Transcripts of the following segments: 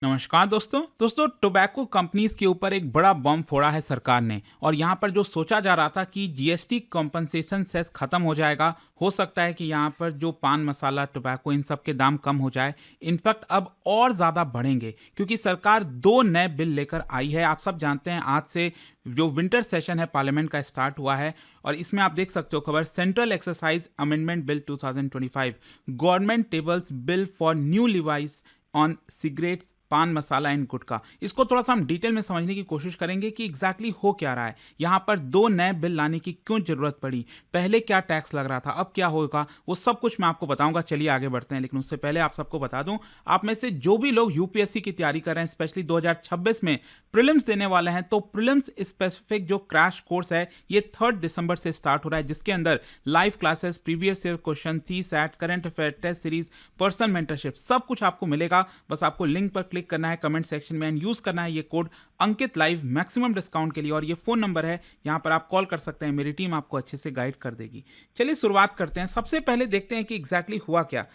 नमस्कार दोस्तों tobacco companies के ऊपर एक बड़ा बम फोड़ा है सरकार ने। और यहाँ पर जो सोचा जा रहा था कि जीएसटी कंपनसेशन सेस खत्म हो जाएगा, हो सकता है कि यहाँ पर जो पान मसाला टोबैको इन सब के दाम कम हो जाए। इनफैक्ट अब और ज़्यादा बढ़ेंगे क्योंकि सरकार दो नए बिल लेकर आई है। आप सब जानते हैं आज से जो विंटर सेशन है पार्लियामेंट का स्टार्ट हुआ है। और इसमें आप देख सकते हो खबर, central exercise amendment bill 2025, government tables bill for new Levi's on cigarettes, पान मसाला एंड गुटखा। इसको थोड़ा सा हम डिटेल में समझने की कोशिश करेंगे कि एग्जैक्टली हो क्या रहा है, यहाँ पर दो नए बिल लाने की क्यों जरूरत पड़ी, पहले क्या टैक्स लग रहा था, अब क्या होगा, वो सब कुछ मैं आपको बताऊंगा। चलिए आगे बढ़ते हैं, लेकिन उससे पहले आप सबको बता दूं, आप में से जो भी लोग यूपीएससी की तैयारी कर रहे हैं, स्पेशली 2026 में प्रीलिम्स देने वाले हैं, तो प्रीलिम्स स्पेसिफिक जो क्रैश कोर्स है ये 3 दिसंबर से स्टार्ट हो रहा है, जिसके अंदर live classes, previous year question, CSAT, current affair, test series, personal mentorship, सब कुछ आपको मिलेगा। बस आपको लिंक पर क्लिक करना है कमेंट सेक्शन में एंड यूज करना है ये कोड अंकित लाइव मैक्सिमम डिस्काउंट के लिए। और ये फोन नंबर है, यहां पर आप कॉल कर सकते हैं, मेरी टीम आपको अच्छे से गाइड कर देगी। चलिए शुरुआत करते हैं। सबसे पहले देखते हैं कि एग्जैक्टली हुआ क्या।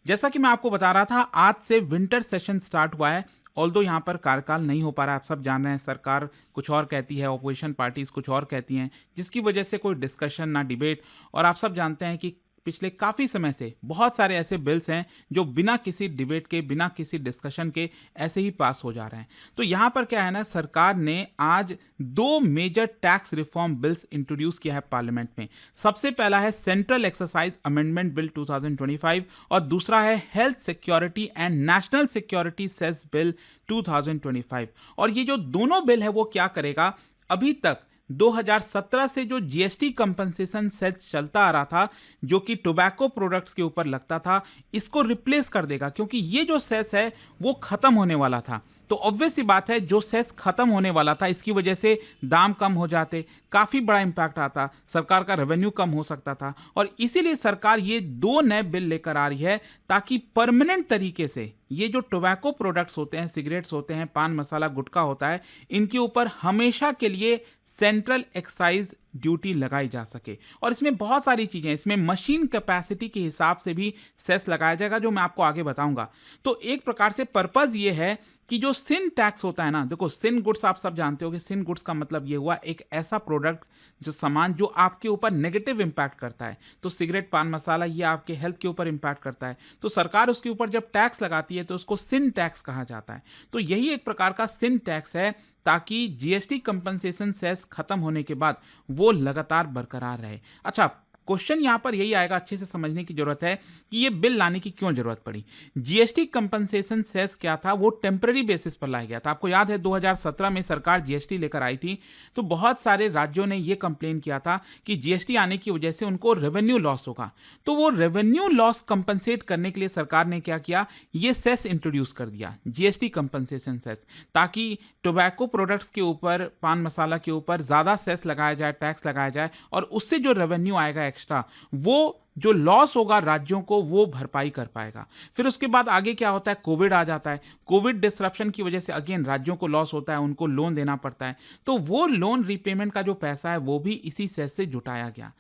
जैसा कि मैं आपको बता रहा था, आज से विंटर सेशन स्टार्ट हुआ है। ऑल्दो यहाँ पर कार्यकाल नहीं हो पा रहा है, आप सब जान रहे हैं, सरकार कुछ और कहती है, ऑपोजिशन पार्टीज कुछ और कहती हैं, जिसकी वजह से कोई डिस्कशन ना डिबेट। और आप सब जानते हैं कि पिछले काफ़ी समय से बहुत सारे ऐसे बिल्स हैं जो बिना किसी डिबेट के, बिना किसी डिस्कशन के ऐसे ही पास हो जा रहे हैं। तो यहाँ पर क्या है ना, सरकार ने आज दो major tax reform bills introduce किया है पार्लियामेंट में। सबसे पहला है सेंट्रल एक्सरसाइज अमेंडमेंट बिल 2025 और दूसरा है health security and national security cess bill 2025। और ये जो दोनों बिल है वो क्या करेगा, अभी तक 2017 से जो जीएसटी कंपनसेशन सेस चलता आ रहा था, जो कि टोबैको प्रोडक्ट्स के ऊपर लगता था, इसको रिप्लेस कर देगा। क्योंकि ये जो सेस है वो खत्म होने वाला था, तो ऑब्वियस सी बात है, जो सेस खत्म होने वाला था इसकी वजह से दाम कम हो जाते, काफ़ी बड़ा इंपैक्ट आता, सरकार का रेवेन्यू कम हो सकता था। और इसीलिए सरकार ये दो नए बिल लेकर आ रही है ताकि परमानेंट तरीके से ये जो टोबैको प्रोडक्ट्स होते हैं, सिगरेट्स होते हैं, पान मसाला गुटखा होता है, इनके ऊपर हमेशा के लिए सेंट्रल एक्साइज ड्यूटी लगाई जा सके। और इसमें बहुत सारी चीजें, इसमें मशीन कैपेसिटी के हिसाब से भी सेस लगाया जाएगा, जो मैं आपको आगे बताऊंगा। तो एक प्रकार से पर्पस ये है कि जो सिन टैक्स होता है ना, देखो सिन गुड्स आप सब जानते हो कि सिन गुड्स का मतलब ये हुआ एक ऐसा प्रोडक्ट, जो सामान जो आपके ऊपर नेगेटिव इंपैक्ट करता है। तो सिगरेट, पान मसाला ये आपके हेल्थ के ऊपर इंपैक्ट करता है, तो सरकार उसके ऊपर जब टैक्स लगाती है तो उसको सिन टैक्स कहा जाता है। तो यही एक प्रकार का सिन टैक्स है, ताकि जीएसटी कंपनसेशन सेस खत्म होने के बाद वो लगातार बरकरार रहे। अच्छा, क्वेश्चन यहां पर यही आएगा, अच्छे से समझने की जरूरत है कि ये बिल लाने की क्यों जरूरत पड़ी। जीएसटी कंपनसेशन सेस क्या था, वो टेम्पररी बेसिस पर लाया गया था। आपको याद है 2017 में सरकार जीएसटी लेकर आई थी, तो बहुत सारे राज्यों ने ये कंप्लेन किया था कि जीएसटी आने की वजह से उनको रेवेन्यू लॉस होगा। तो वो रेवेन्यू लॉस कंपनसेट करने के लिए सरकार ने क्या किया, ये सेस इंट्रोड्यूस कर दिया, जीएसटी कंपनसेशन सेस, ताकि टोबैको प्रोडक्ट्स के ऊपर, पान मसाला के ऊपर ज़्यादा सेस लगाया जाए, टैक्स लगाया जाए, और उससे जो रेवेन्यू आएगा एक्स्ट्रा, वो जो लॉस होगा राज्यों को, वो भरपाई कर पाएगा। फिर उसके बाद आगे क्या होता है, कोविड आ जाता है। कोविड डिसरप्शन की वजह से अगेन राज्यों को लॉस होता है, उनको लोन देना पड़ता है। तो वो लोन रिपेमेंट का जो पैसा है वो भी इसी सेस से जुटाया गया।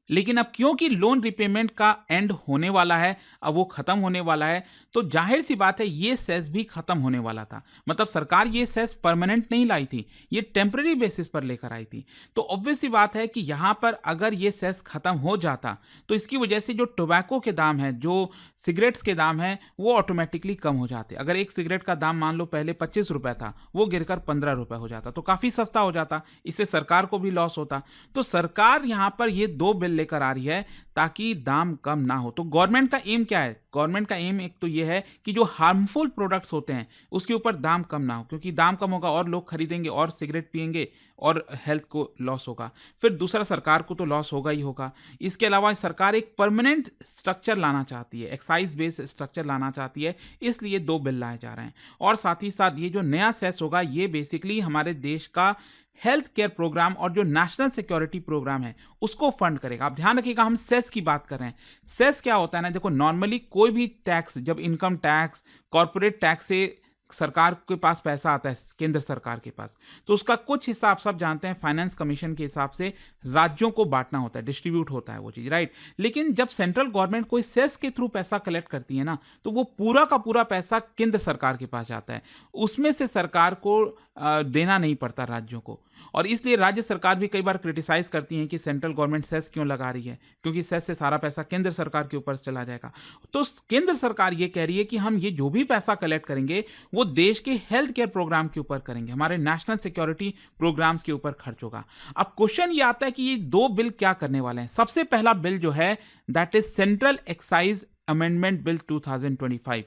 लेकिन अब क्योंकि लोन रिपेमेंट का एंड होने वाला है, अब वो खत्म होने वाला है, तो जाहिर सी बात है ये सेस भी खत्म होने वाला था। मतलब सरकार ये सेस परमानेंट नहीं लाई थी, ये टेम्पररी बेसिस पर लेकर आई थी। तो ऑब्वियस सी बात है कि यहाँ पर अगर ये सेस खत्म हो जाता तो इसकी वजह से जो टोबैको के दाम है, जो सिगरेट्स के दाम है, वो ऑटोमेटिकली कम हो जाते। अगर एक सिगरेट का दाम मान लो पहले 25 रुपए था, वो गिरकर 15 रुपए हो जाता, तो काफ़ी सस्ता हो जाता, इससे सरकार को भी लॉस होता। तो सरकार यहाँ पर ये दो बिल लेकर आ रही है ताकि दाम कम ना हो। तो गवर्नमेंट का एम क्या है, गवर्नमेंट का एम एक तो ये है कि जो हार्मफुल प्रोडक्ट्स होते हैं उसके ऊपर दाम कम ना हो, क्योंकि दाम कम होगा और लोग खरीदेंगे और सिगरेट पिएंगे और हेल्थ को लॉस होगा। फिर दूसरा, सरकार को तो लॉस होगा ही होगा। इसके अलावा सरकार एक परमानेंट स्ट्रक्चर लाना चाहती है, एक्साइज बेस्ड स्ट्रक्चर लाना चाहती है, इसलिए दो बिल लाए जा रहे हैं। और साथ ही साथ ये जो नया सेस होगा, ये बेसिकली हमारे देश का हेल्थ केयर प्रोग्राम और जो नेशनल सिक्योरिटी प्रोग्राम है उसको फंड करेगा। आप ध्यान रखिएगा, हम सेस की बात कर रहे हैं। सेस क्या होता है ना, देखो नॉर्मली कोई भी टैक्स, जब इनकम टैक्स, कॉर्पोरेट टैक्स से सरकार के पास पैसा आता है, केंद्र सरकार के पास, तो उसका कुछ हिसाब सब जानते हैं फाइनेंस कमीशन के हिसाब से राज्यों को बांटना होता है, डिस्ट्रीब्यूट होता है वो चीज़, राइट। लेकिन जब सेंट्रल गवर्नमेंट कोई सेस के थ्रू पैसा कलेक्ट करती है ना, तो वो पूरा का पूरा पैसा केंद्र सरकार के पास जाता है, उसमें से सरकार को देना नहीं पड़ता राज्यों को। और इसलिए राज्य सरकार भी कई बार क्रिटिसाइज करती हैं कि सेंट्रल गवर्नमेंट सेस क्यों लगा रही है, क्योंकि सेस से सारा पैसा केंद्र सरकार के ऊपर चला जाएगा। तो केंद्र सरकार ये कह रही है कि हम ये जो भी पैसा कलेक्ट करेंगे वो देश के हेल्थ केयर प्रोग्राम के ऊपर करेंगे, हमारे नेशनल सिक्योरिटी प्रोग्राम्स के ऊपर खर्च होगा। अब क्वेश्चन ये आता है कि ये दो बिल क्या करने वाले हैं। सबसे पहला बिल जो है that is central excise amendment bill 2025।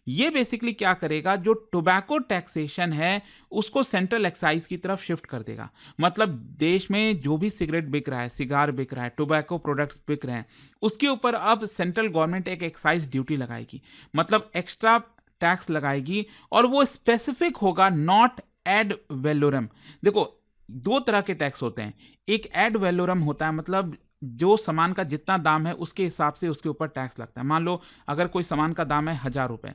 ये बेसिकली क्या करेगा, जो टोबैको टैक्सेशन है उसको सेंट्रल एक्साइज की तरफ शिफ्ट कर देगा। मतलब देश में जो भी सिगरेट बिक रहा है, सिगार बिक रहा है, टोबैको प्रोडक्ट्स बिक रहे हैं, उसके ऊपर अब सेंट्रल गवर्नमेंट एक एक्साइज ड्यूटी लगाएगी, मतलब एक्स्ट्रा टैक्स लगाएगी, और वो स्पेसिफिक होगा नॉट एड वैलोरम। देखो, दो तरह के टैक्स होते हैं। एक एड वैलोरम होता है, मतलब जो सामान का जितना दाम है उसके हिसाब से उसके ऊपर टैक्स लगता है। मान लो अगर कोई सामान का दाम है 1000 रुपये,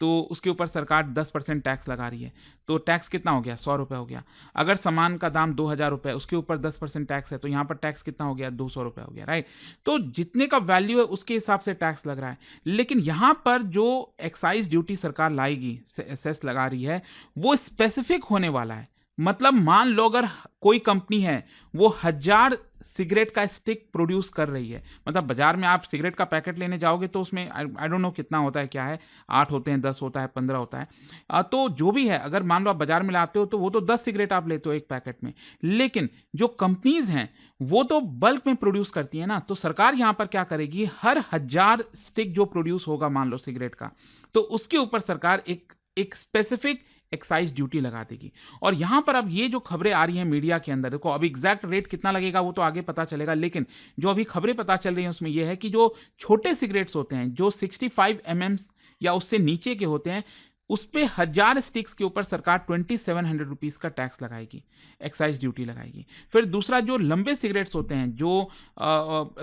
तो उसके ऊपर सरकार 10% टैक्स लगा रही है, तो टैक्स कितना हो गया, 100 रुपये हो गया। अगर सामान का दाम 2000 रुपये, उसके ऊपर 10% टैक्स है, तो यहाँ पर टैक्स कितना हो गया, 200 रुपये हो गया, राइट। तो जितने का वैल्यू है उसके हिसाब से टैक्स लग रहा है। लेकिन यहाँ पर जो एक्साइज ड्यूटी सरकार लाएगी, सेस लगा रही है, वो स्पेसिफिक होने वाला है। मतलब मान लो अगर कोई कंपनी है वो 1000 सिगरेट का स्टिक प्रोड्यूस कर रही है, मतलब बाजार में आप सिगरेट का पैकेट लेने जाओगे तो उसमें आई डोंट नो कितना होता है, क्या है, 8 होते हैं, 10 होता है, 15 होता है, तो जो भी है, अगर मान लो आप बाजार में लाते हो तो वो तो 10 सिगरेट आप लेते हो एक पैकेट में। लेकिन जो कंपनीज हैं वो तो बल्क में प्रोड्यूस करती है ना, तो सरकार यहां पर क्या करेगी, हर 1000 स्टिक जो प्रोड्यूस होगा मान लो सिगरेट का, तो उसके ऊपर सरकार एक स्पेसिफिक एक्साइज ड्यूटी लगा देगी। और यहां पर अब ये जो खबरें आ रही हैं मीडिया के अंदर, देखो अभी एग्जैक्ट रेट कितना लगेगा वो तो आगे पता चलेगा, लेकिन जो अभी खबरें पता चल रही हैं उसमें यह है कि जो छोटे सिगरेट्स होते हैं, जो 65 mm या उससे नीचे के होते हैं, उस पे 1000 स्टिक्स के ऊपर सरकार 2700 रुपीज का टैक्स लगाएगी, एक्साइज ड्यूटी लगाएगी। फिर दूसरा, जो लंबे सिगरेट्स होते हैं, जो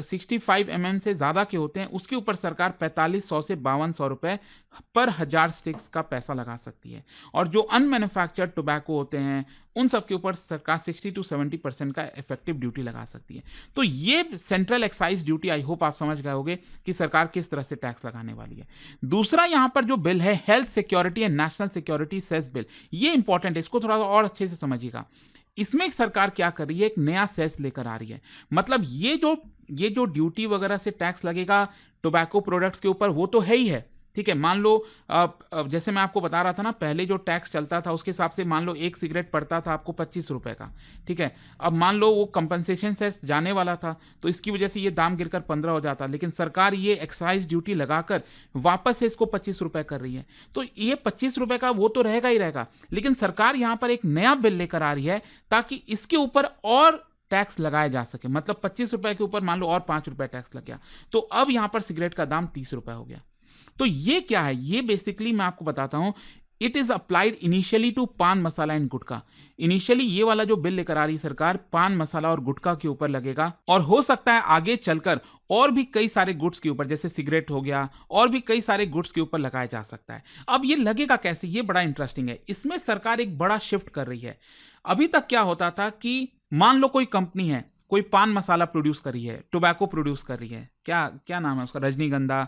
65 mm से ज़्यादा के होते हैं, उसके ऊपर सरकार 4500 से 5200 रुपये पर 1000 स्टिक्स का पैसा लगा सकती है। और जो अनमैन्युफैक्चर्ड टोबैको होते हैं उन सब के ऊपर सरकार 60 to 70% का इफेक्टिव ड्यूटी लगा सकती है। तो ये central excise duty, I hope आप समझ गए होंगे कि सरकार किस तरह से टैक्स लगाने वाली है। दूसरा यहां पर जो बिल है, health security and national security cess bill, ये इंपॉर्टेंट है, इसको थोड़ा सा और अच्छे से समझिएगा। इसमें सरकार क्या कर रही है, एक नया सेस लेकर आ रही है। मतलब ये जो ड्यूटी वगैरह से टैक्स लगेगा टोबैको प्रोडक्ट्स के ऊपर, वो तो है ही है, ठीक है। मान लो जैसे मैं आपको बता रहा था ना, पहले जो टैक्स चलता था उसके हिसाब से मान लो एक सिगरेट पड़ता था आपको 25 रुपए का, ठीक है। अब मान लो वो कंपनसेशन सेस जाने वाला था, तो इसकी वजह से ये दाम गिरकर 15 हो जाता, लेकिन सरकार ये एक्साइज ड्यूटी लगाकर वापस से इसको 25 रुपए कर रही है। तो ये 25 रुपए का वो तो रहेगा ही रहेगा, लेकिन सरकार यहाँ पर एक नया बिल लेकर आ रही है ताकि इसके ऊपर और टैक्स लगाया जा सके। मतलब 25 रुपए के ऊपर मान लो और 5 रुपए टैक्स लग गया, तो अब यहां पर सिगरेट का दाम 30 रुपए हो गया। तो ये क्या है, ये बेसिकली मैं आपको बताता हूं, it is applied initially to pan masala and gutkha. Initially ये वाला जो बिल लेकर आ रही सरकार, पान मसाला और गुटखा के ऊपर लगेगा, और हो सकता है आगे चलकर और भी कई सारे गुड्स के ऊपर, जैसे सिगरेट हो गया, और भी कई सारे गुड्स के ऊपर लगाया जा सकता है। अब ये लगेगा कैसे, ये बड़ा इंटरेस्टिंग है। इसमें सरकार एक बड़ा शिफ्ट कर रही है। अभी तक क्या होता था कि मान लो कोई कंपनी है, कोई पान मसाला प्रोड्यूस कर रही है, टोबैको प्रोड्यूस कर रही है, क्या नाम है उसका, रजनीगंधा,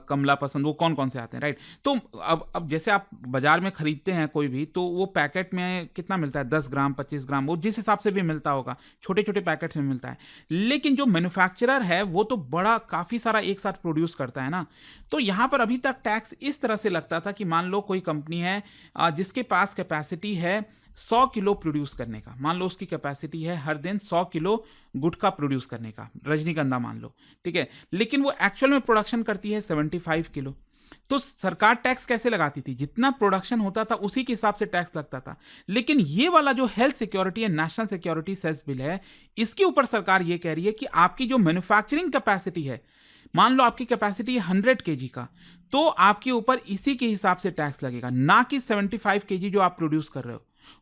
कमला पसंद, वो कौन कौन से आते हैं, राइट। तो अब जैसे आप बाजार में खरीदते हैं कोई भी, तो वो पैकेट में कितना मिलता है, 10 ग्राम 25 ग्राम, वो जिस हिसाब से भी मिलता होगा, छोटे छोटे पैकेट्स में मिलता है। लेकिन जो मैन्युफैक्चरर है वो तो बड़ा काफ़ी सारा एक साथ प्रोड्यूस करता है ना। तो यहाँ पर अभी तक टैक्स इस तरह से लगता था कि मान लो कोई कंपनी है जिसके पास कैपेसिटी है 100 किलो प्रोड्यूस करने का, मान लो उसकी कैपेसिटी है हर दिन 100 किलो गुटखा प्रोड्यूस करने का, रजनीगंधा मान लो, ठीक है, लेकिन वो एक्चुअल में प्रोडक्शन करती है 75 किलो। तो सरकार टैक्स कैसे लगाती थी, जितना प्रोडक्शन होता था उसी के हिसाब से टैक्स लगता था। लेकिन ये वाला जो health security and national security cess bill है, इसके ऊपर सरकार ये कह रही है कि आपकी जो मैन्युफैक्चरिंग कैपेसिटी है, मान लो आपकी कैपेसिटी है 100 kg का, तो आपके ऊपर इसी के हिसाब से टैक्स लगेगा, ना कि 75 kg जो आप प्रोड्यूस कर रहे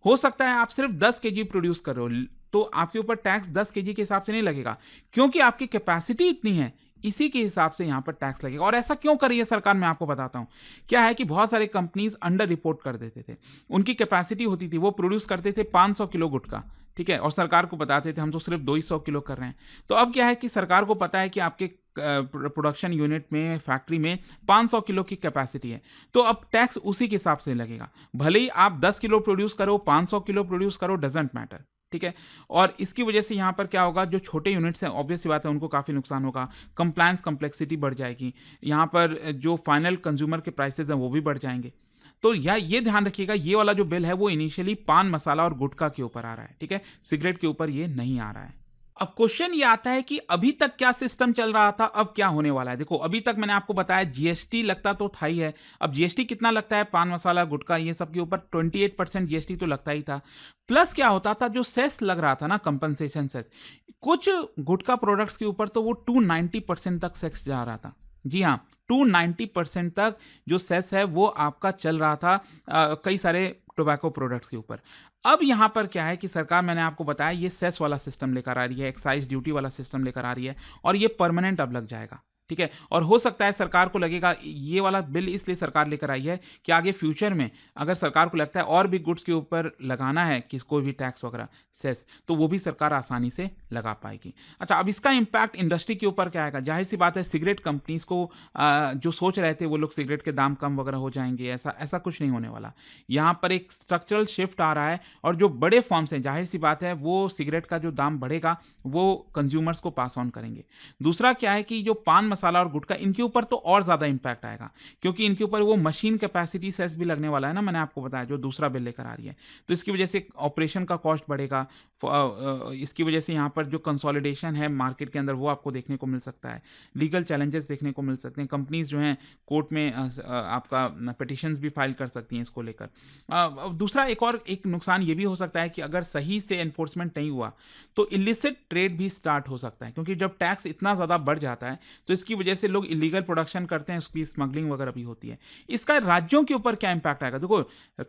हो सकता है आप सिर्फ 10 kg प्रोड्यूस कर रहे हो, तो आपके ऊपर टैक्स 10 kg के हिसाब से नहीं लगेगा, क्योंकि आपकी कैपेसिटी इतनी है, इसी के हिसाब से यहाँ पर टैक्स लगेगा। और ऐसा क्यों कर रही है सरकार, मैं आपको बताता हूँ। क्या है कि बहुत सारे कंपनीज अंडर रिपोर्ट कर देते थे। उनकी कैपेसिटी होती थी, वो प्रोड्यूस करते थे 500 किलो गुटखा, ठीक है, और सरकार को बताते थे हम तो सिर्फ 200 किलो कर रहे हैं। तो अब क्या है कि सरकार को पता है कि आपके प्रोडक्शन यूनिट में, फैक्ट्री में 500 किलो की कैपेसिटी है, तो अब टैक्स उसी के हिसाब से लगेगा। भले ही आप 10 किलो प्रोड्यूस करो, 500 किलो प्रोड्यूस करो, डजेंट मैटर, ठीक है। और इसकी वजह से यहाँ पर क्या होगा, जो छोटे यूनिट्स हैं ऑब्वियस सी बात है उनको काफ़ी नुकसान होगा, कंप्लायंस कम्प्लेक्सिटी बढ़ जाएगी, यहाँ पर जो फाइनल कंज्यूमर के प्राइसेस हैं वो भी बढ़ जाएंगे। तो ये ध्यान रखिएगा, ये वाला जो बिल है वो इनिशियली पान मसाला और गुटखा के ऊपर आ रहा है, ठीक है, सिगरेट के ऊपर ये नहीं आ रहा है। अब क्वेश्चन ये आता है कि अभी तक क्या सिस्टम चल रहा था, अब क्या होने वाला है। देखो अभी तक मैंने आपको बताया जीएसटी लगता तो था ही है। अब जीएसटी कितना लगता है, पान मसाला गुटखा ये सब के ऊपर 28% जीएसटी तो लगता ही था। प्लस क्या होता था, जो सेस लग रहा था ना, कंपनसेशन सेस, कुछ गुटखा प्रोडक्ट्स के ऊपर तो वो 290% तक सेस जा रहा था। जी हाँ, 290% तक जो सेस है वो आपका चल रहा था कई सारे टोबैको प्रोडक्ट्स के ऊपर। अब यहाँ पर क्या है कि सरकार, मैंने आपको बताया, ये सेस वाला सिस्टम लेकर आ रही है, एक्साइज ड्यूटी वाला सिस्टम लेकर आ रही है, और ये परमानेंट अब लग जाएगा, ठीक है। और हो सकता है सरकार को लगेगा, ये वाला बिल इसलिए सरकार लेकर आई है कि आगे फ्यूचर में अगर सरकार को लगता है और भी गुड्स के ऊपर लगाना है कि कोई भी टैक्स वगैरह सेस, तो वो भी सरकार आसानी से लगा पाएगी। अच्छा, अब इसका इम्पैक्ट इंडस्ट्री के ऊपर क्या आएगा। जाहिर सी बात है, सिगरेट कंपनीज को जो सोच रहे थे वो लोग सिगरेट के दाम कम वगैरह हो जाएंगे, ऐसा कुछ नहीं होने वाला। यहाँ पर एक स्ट्रक्चरल शिफ्ट आ रहा है, और जो बड़े फॉर्म्स हैं, जाहिर सी बात है वो सिगरेट का जो दाम बढ़ेगा वो कंज्यूमर्स को पास ऑन करेंगे। दूसरा क्या है कि जो पान मसाला और गुटखा, इनके ऊपर तो और ज़्यादा इंपैक्ट आएगा, क्योंकि इनके ऊपर वो मशीन कैपेसिटी सेस भी लगने वाला है ना, मैंने आपको बताया, जो दूसरा बिल लेकर आ रही है। तो इसकी वजह से ऑपरेशन का कॉस्ट बढ़ेगा, इसकी वजह से यहाँ पर जो कंसोलिडेशन है मार्केट के अंदर वो आपको देखने को मिल सकता है, लीगल चैलेंजेस देखने को मिल सकते हैं, कंपनीज जो हैं कोर्ट में आपका पिटिशंस भी फाइल कर सकती हैं इसको लेकर। दूसरा एक नुकसान ये भी हो सकता है कि अगर सही से एनफोर्समेंट नहीं हुआ तो इलिसिट ट्रेड भी स्टार्ट हो सकता है, क्योंकि जब टैक्स इतना ज़्यादा बढ़ जाता है तो इसकी वजह से लोग इलीगल प्रोडक्शन करते हैं, उसकी स्मगलिंग वगैरह भी होती है। इसका राज्यों के ऊपर क्या इंपैक्ट आएगा। देखो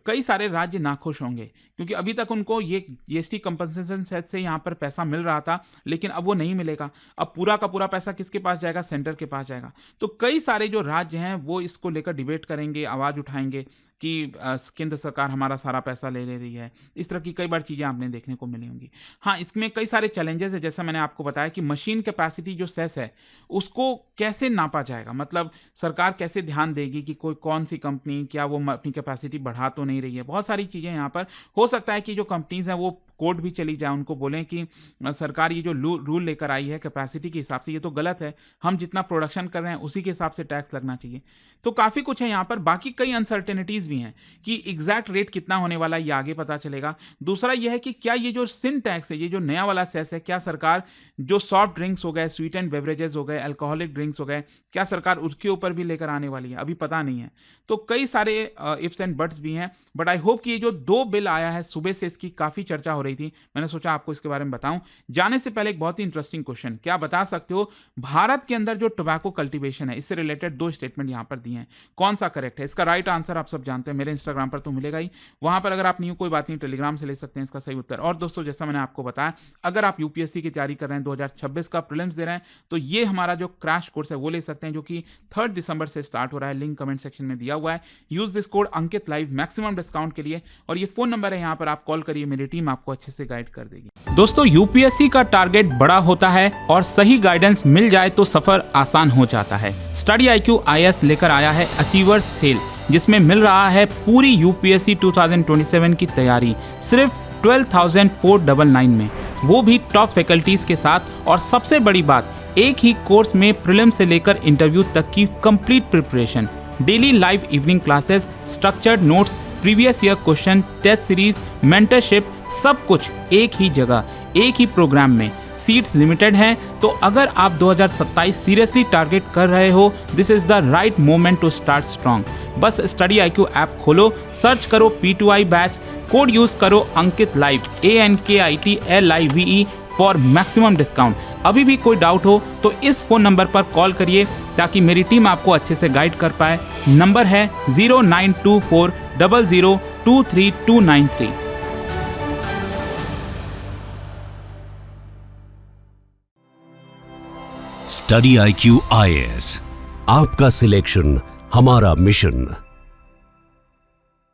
कई सारे राज्य नाखुश होंगे, क्योंकि अभी तक उनको ये जीएसटी कंपनसेशन सेस से यहाँ पर पैसा मिल रहा था, लेकिन अब वो नहीं मिलेगा। अब पूरा का पूरा पैसा किसके पास जाएगा, सेंटर के पास जाएगा। तो कई सारे जो राज्य हैं वो इसको लेकर डिबेट करेंगे, आवाज़ उठाएंगे कि केंद्र सरकार हमारा सारा पैसा ले रही है। इस तरह की कई बार चीज़ें आपने देखने को मिली होंगी। हाँ, इसमें कई सारे चैलेंजेस है, जैसा मैंने आपको बताया कि मशीन कैपेसिटी जो सेस है उसको कैसे नापा जाएगा, मतलब सरकार कैसे ध्यान देगी कि कौन सी कंपनी क्या वो अपनी कैपेसिटी बढ़ा तो नहीं रही है। बहुत सारी चीज़ें यहाँ पर हो सकता है कि जो कंपनीज हैं वो कोर्ट भी चली जाए, उनको बोलें कि सरकार ये जो रूल लेकर आई है कैपेसिटी के हिसाब से ये तो गलत है, हम जितना प्रोडक्शन कर रहे हैं उसी के हिसाब से टैक्स लगना चाहिए। तो काफ़ी कुछ है यहाँ पर। बाकी कई अनसर्टेनिटीज़ भी हैं कि एग्जैक्ट रेट कितना होने वाला है, ये आगे पता चलेगा। दूसरा ये है कि क्या ये जो सिन टैक्स है, ये जो नया वाला सेस है, क्या सरकार जो सॉफ्ट ड्रिंक्स हो गए, स्वीट एंड बेवरेजेस हो गए, अल्कोहलिक ड्रिंक्स हो गए, क्या सरकार उसके ऊपर भी लेकर आने वाली है, अभी पता नहीं है। तो कई सारे इफ्स एंड बट्स भी हैं, बट आई होप कि ये जो 2 बिल आया है, सुबह से इसकी काफ़ी चर्चा हो रही थी, मैंने सोचा आपको इसके बारे में बताऊं। जाने से पहले एक बहुत ही इंटरेस्टिंग क्वेश्चन, क्या बता सकते हो भारत के अंदर जो टोबैको कल्टीवेशन है, इससे रिलेटेड 2 स्टेटमेंट यहां पर दिए हैं, कौन सा करेक्ट है। इसका राइट आंसर आप सब जानते हैं, मेरे इंस्टाग्राम पर तो मिलेगा ही, वहां पर अगर आप नहीं हो कोई बात नहीं, टेलीग्राम से ले सकते हैं इसका सही उत्तर। और दोस्तों, जैसा मैंने आपको बताया, अगर आप यूपीएससी की तैयारी कर रहे हैं, 2026 का प्रीलिम्स दे रहे हैं, तो ये हमारा जो क्रैश कोर्स है वो ले सकते हैं, जो कि 3 दिसंबर से स्टार्ट हो रहा है। लिंक कमेंट सेक्शन में दिया हुआ है। Use this code Ankit live maximum discount के लिए, और ये फोन नंबर है, यहाँ पर आप कॉल करिए, मेरी टीम आपको अच्छे से गाइड कर देगी। दोस्तों, यूपीएससी का टारगेट बड़ा होता है और सही गाइडेंस मिल जाए तो सफर आसान हो जाता है। स्टडी IQ IAS लेकर आया है अचीवर्स सेल, जिसमें मिल रहा है पूरी यूपीएससी 2027 की तैयारी सिर्फ 12,499 में, वो भी टॉप फैकल्टीज के साथ। और सबसे बड़ी बात, एक ही कोर्स में प्रीलिम से लेकर इंटरव्यू तक की complete preparation, daily live evening classes, structured notes, previous year question, test series, mentorship, सब कुछ एक ही जगह, एक ही प्रोग्राम में। सीट्स लिमिटेड हैं, तो अगर आप 2027 सीरियसली टारगेट कर रहे हो, this is the right moment to start strong. बस स्टडी IQ ऐप खोलो, सर्च करो P2I बैच, कोड यूज करो Ankit live ANKITLIVE for maximum discount. अभी भी कोई डाउट हो तो इस फोन नंबर पर कॉल करिए, ताकि मेरी टीम आपको अच्छे से गाइड कर पाए। नंबर है 092400023293। स्टडी IQ IAS, आपका सिलेक्शन हमारा मिशन।